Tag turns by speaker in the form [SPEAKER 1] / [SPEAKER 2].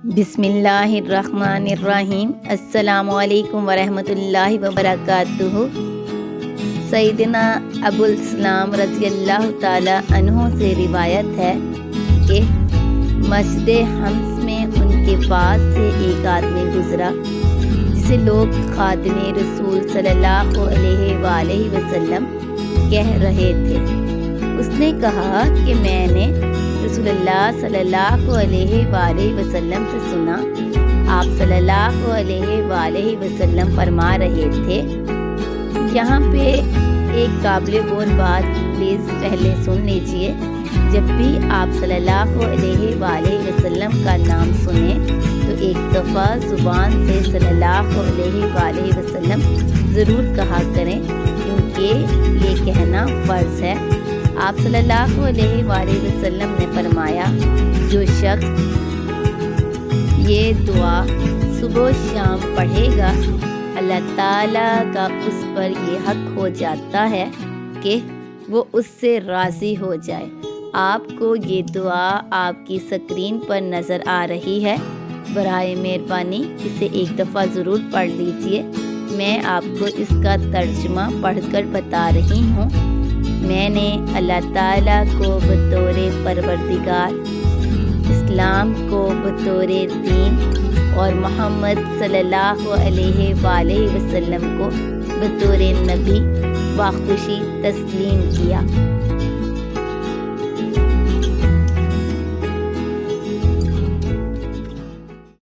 [SPEAKER 1] بسم اللہ الرحمن الرحیم۔ السلام علیکم ورحمۃ اللہ وبرکاتہ۔ سیدنا ابو الاسلام رضی اللہ تعالی عنہ سے روایت ہے کہ مسجد حمص میں ان کے پاس سے ایک آدمی گزرا جسے لوگ خادم رسول صلی اللہ علیہ وآلہ وسلم کہہ رہے تھے۔ اس نے کہا کہ میں نے رسول اللہ صلی اللہ علیہ وآلہ وسلم سے سنا، آپ صلی اللہ علیہ وآلہ وسلم فرما رہے تھے۔ یہاں پہ ایک قابل غور بات پلیز پہلے سن لیجئے۔ جب بھی آپ صلی اللہ علیہ وآلہ وسلم کا نام سنیں تو ایک دفعہ زبان سے صلی اللہ علیہ وآلہ وسلم ضرور کہا کریں، کیونکہ یہ کہنا فرض ہے۔ آپ صلی اللہ علیہ وآلہ وسلم نے فرمایا، جو شخص یہ دعا صبح و شام پڑھے گا، اللہ تعالیٰ کا اس پر یہ حق ہو جاتا ہے کہ وہ اس سے راضی ہو جائے۔ آپ کو یہ دعا آپ کی اسکرین پر نظر آ رہی ہے، برائے مہربانی اسے ایک دفعہ ضرور پڑھ لیجئے۔ میں آپ کو اس کا ترجمہ پڑھ کر بتا رہی ہوں۔ میں نے اللہ تعالیٰ کو بطور پروردگار، اسلام کو بطور دین اور محمد صلی اللہ علیہ وآلہ وسلم کو بطور نبی بخوشی تسلیم کیا۔